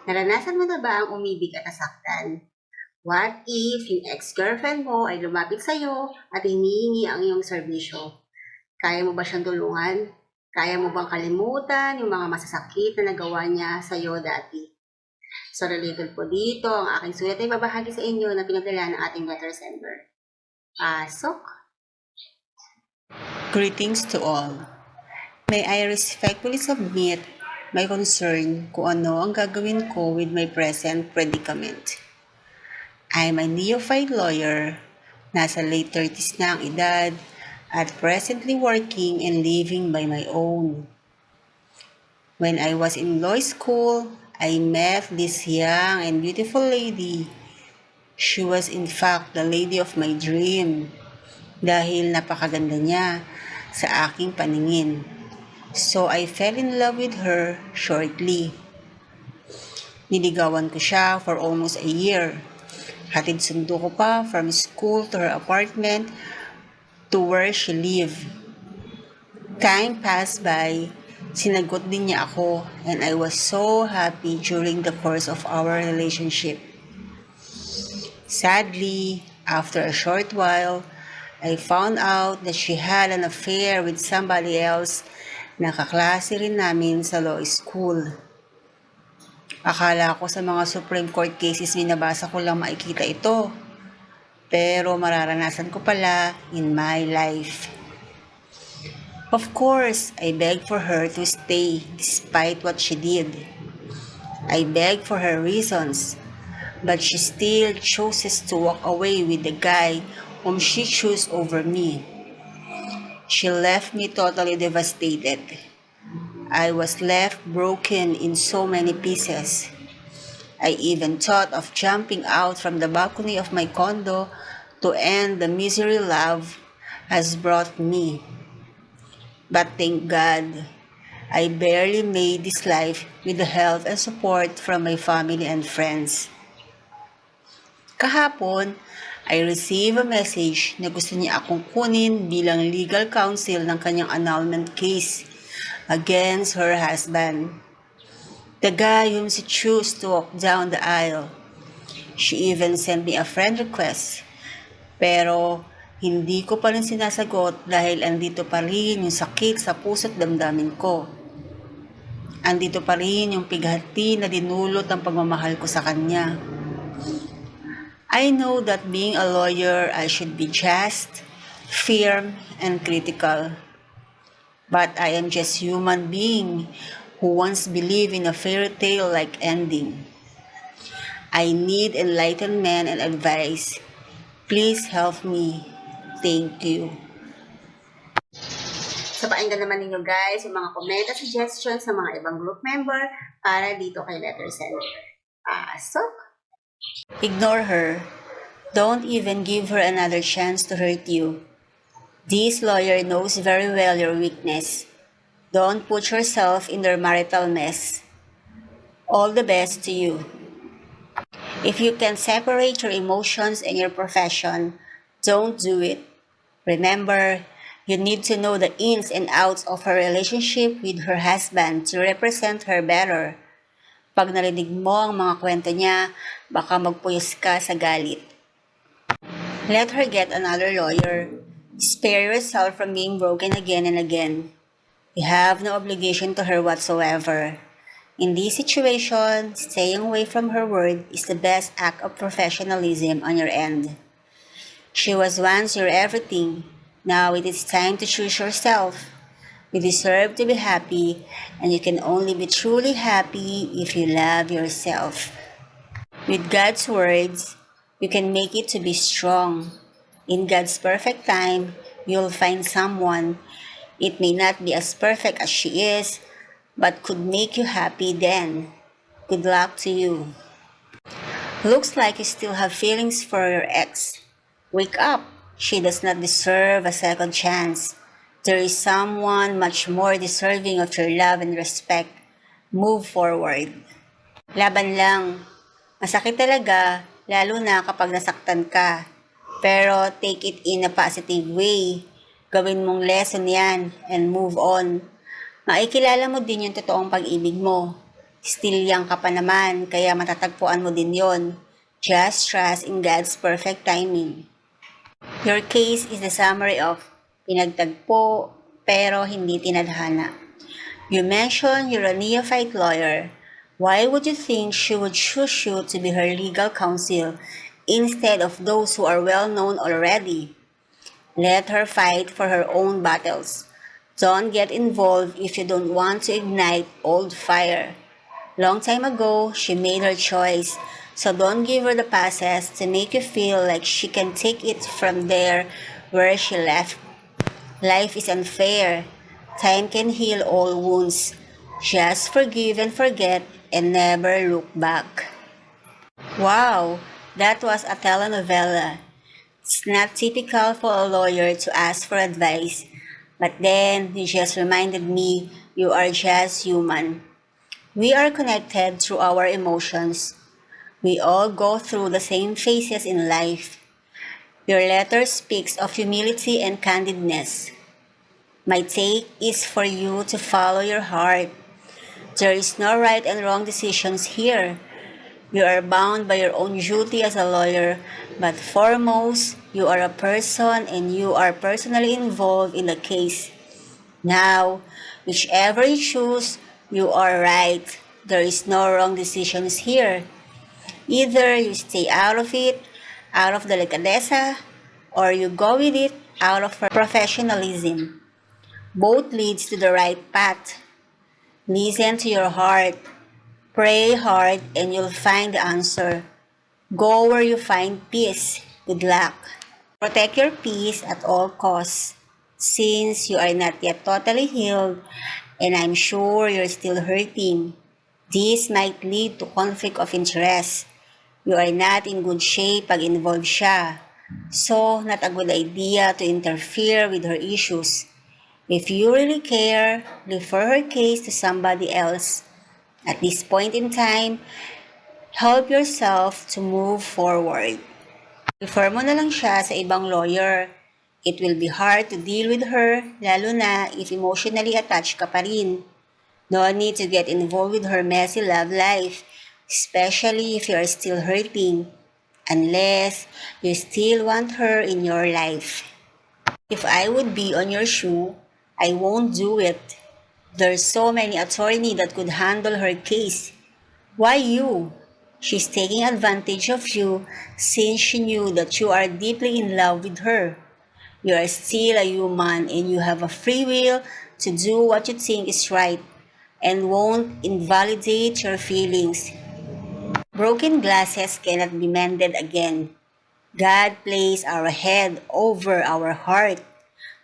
Naranasan mo na ba ang umibig at nasaktan? What if yung ex-girlfriend mo ay lumapit sa'yo at hinihingi ang iyong serbisyo? Kaya mo ba siyang tulungan? Kaya mo bang kalimutan yung mga masasakit na nagawa niya sa'yo dati? So related po dito, ang aking sulat ay babahagi sa inyo na pinagdala ng ating letter sender. Pasok! Greetings to all. May I respectfully submit my concern kung ano ang gagawin ko with my present predicament. I'm a neophyte lawyer, nasa late 30s na ang edad, at presently working and living by my own. When I was in law school, I met this young and beautiful lady. She was in fact the lady of my dream dahil napakaganda niya sa aking paningin. So I fell in love with her shortly. Niligawan ko siya for almost a year. Hatid sundo ko pa from school to her apartment to where she lived. Time passed by, sinagot din niya ako, and I was so happy during the course of our relationship. Sadly, after a short while, I found out that she had an affair with somebody else na kaklase rin namin sa law school. Akala ko sa mga Supreme Court cases binabasa ko lang makikita ito. Pero mararanasan ko pala in my life. Of course, I begged for her to stay despite what she did. I begged for her reasons, but she still chooses to walk away with the guy whom she chose over me. She left me totally devastated. I was left broken in so many pieces. I even thought of jumping out from the balcony of my condo to end the misery love has brought me. But thank God, I barely made this life with the help and support from my family and friends. Kahapon, I received a message na gusto niya akong kunin bilang legal counsel ng kanyang annulment case against her husband, the guy whom she chose to walk down the aisle. She even sent me a friend request, pero hindi ko pa rin sinasagot dahil andito pa rin yung sakit sa puso't damdamin ko. Andito pa rin yung pighati na dinulot ng pagmamahal ko sa kanya. I know that being a lawyer, I should be just, firm, and critical. But I am just human being who once believed in a fairy tale-like ending. I need enlightenment and advice. Please help me. Thank you. So painggan naman ninyo guys yung mga comment at suggestions sa mga ibang group member para dito kay letter sender. Pasok! Ignore her. Don't even give her another chance to hurt you. This lawyer knows very well your weakness. Don't put yourself in their marital mess. All the best to you. If you can separate your emotions and your profession, don't do it. Remember, you need to know the ins and outs of her relationship with her husband to represent her better. Pag narinig mo ang mga kwento niya, baka magpuyos ka sa galit. Let her get another lawyer. Spare yourself from being broken again and again. You have no obligation to her whatsoever. In this situation, staying away from her word is the best act of professionalism on your end. She was once your everything. Now it is time to choose yourself. You deserve to be happy, and you can only be truly happy if you love yourself. With God's words, you can make it to be strong. In God's perfect time, you'll find someone. It may not be as perfect as she is, but could make you happy then. Good luck to you. Looks like you still have feelings for your ex. Wake up. She does not deserve a second chance. There is someone much more deserving of your love and respect. Move forward. Laban lang. Masakit talaga, lalo na kapag nasaktan ka. Pero take it in a positive way. Gawin mong lesson yan and move on. Makikilala mo din yung totoong pag-ibig mo. Still young ka pa naman, kaya matatagpuan mo din yon. Just trust in God's perfect timing. Your case is the summary of Pinagtagpo pero hindi tinadhana. You mentioned you're a neophyte lawyer. Why would you think she would choose you to be her legal counsel instead of those who are well known already? Let her fight for her own battles. Don't get involved if you don't want to ignite old fire. Long time ago, she made her choice, so don't give her the passes to make you feel like she can take it from there where she left. Life is unfair. Time can heal all wounds. Just forgive and forget and never look back. Wow, that was a telenovela. It's not typical for a lawyer to ask for advice, but then you just reminded me you are just human. We are connected through our emotions. We all go through the same phases in life. Your letter speaks of humility and candidness. My take is for you to follow your heart. There is no right and wrong decisions here. You are bound by your own duty as a lawyer, but foremost, you are a person and you are personally involved in the case. Now, whichever you choose, you are right. There is no wrong decisions here. Either you stay out of it, out of delicadeza, or you go with it out of professionalism. Both leads to the right path. Listen to your heart. Pray hard and you'll find the answer. Go where you find peace. Good luck. Protect your peace at all costs. Since you are not yet totally healed, and I'm sure you're still hurting, this might lead to conflict of interest. You are not in good shape pag involved siya. So, not a good idea to interfere with her issues. If you really care, refer her case to somebody else. At this point in time, help yourself to move forward. Refer mo na lang siya sa ibang lawyer. It will be hard to deal with her, lalo na if emotionally attached ka pa rin. No need to get involved with her messy love life, especially if you are still hurting, unless you still want her in your life. If I would be on your shoe, I won't do it. There's so many attorneys that could handle her case. Why you? She's taking advantage of you since she knew that you are deeply in love with her. You are still a human and you have a free will to do what you think is right and won't invalidate your feelings. Broken glasses cannot be mended again. God placed our head over our heart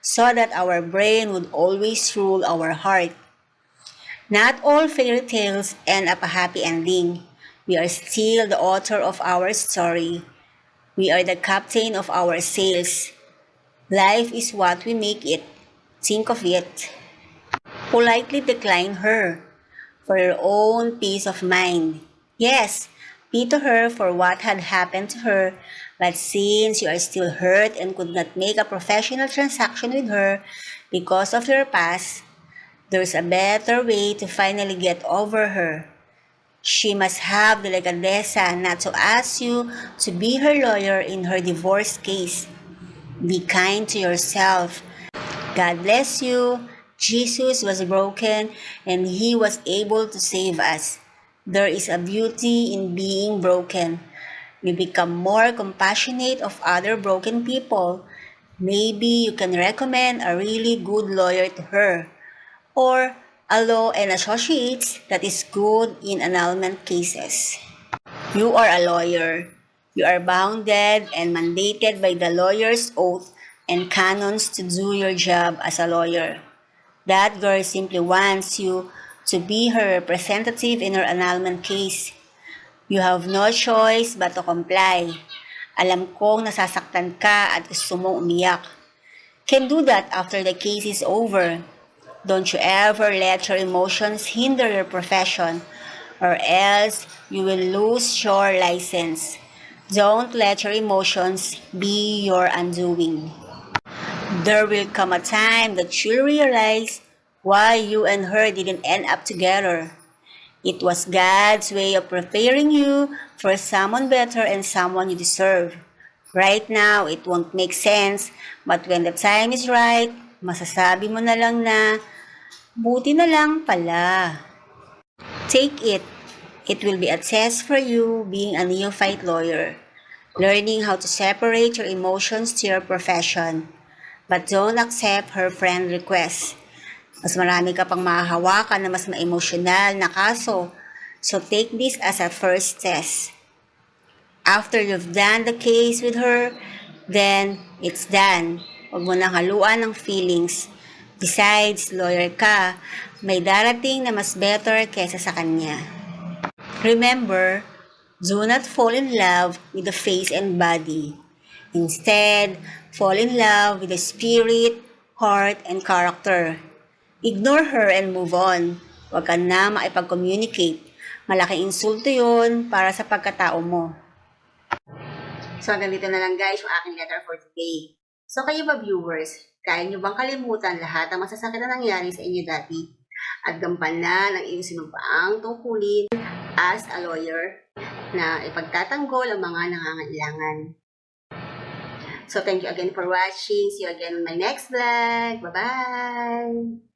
so that our brain would always rule our heart. Not all fairy tales end up a happy ending. We are still the author of our story. We are the captain of our sails. Life is what we make it. Think of it. Politely decline her for your own peace of mind. Yes, pity her for what had happened to her, but since you are still hurt and could not make a professional transaction with her because of your past, there's a better way to finally get over her. She must have the delicadeza not to ask you to be her lawyer in her divorce case. Be kind to yourself. God bless you. Jesus was broken and He was able to save us. There is a beauty in being broken. You become more compassionate of other broken people. Maybe you can recommend a really good lawyer to her, or a law and associates that is good in annulment cases. You are a lawyer. You are bounded and mandated by the lawyer's oath and canons to do your job as a lawyer. That girl simply wants you to be her representative in her annulment case. You have no choice but to comply. Alam kong nasasaktan ka at gusto mong umiyak. Can do that after the case is over. Don't you ever let your emotions hinder your profession, or else you will lose your license. Don't let your emotions be your undoing. There will come a time that you'll realize why you and her didn't end up together. It was God's way of preparing you for someone better and someone you deserve. Right now, it won't make sense, but when the time is right, masasabi mo na lang na, buti na lang pala. Take it. It will be a test for you being a neophyte lawyer, learning how to separate your emotions to your profession. But don't accept her friend request. Mas marami ka pang mahahawakan na mas ma-emosyonal na kaso. So take this as a first test. After you've done the case with her, then it's done. Huwag mo nang haluan ng feelings. Besides, lawyer ka, may darating na mas better kesa sa kanya. Remember, do not fall in love with the face and body. Instead, fall in love with the spirit, heart, and character. Ignore her and move on. Huwag ka na maipag-communicate. Malaking insulto yun para sa pagkatao mo. So hanggang dito na lang guys yung aking letter for today. So kayo ba viewers, kaya nyo bang kalimutan lahat ng masasakit na nangyari sa inyo dati at gampanan ang iyong sinumpaang tungkulin as a lawyer na ipagtatanggol ang mga nangangailangan? So thank you again for watching. See you again on my next vlog. Bye-bye!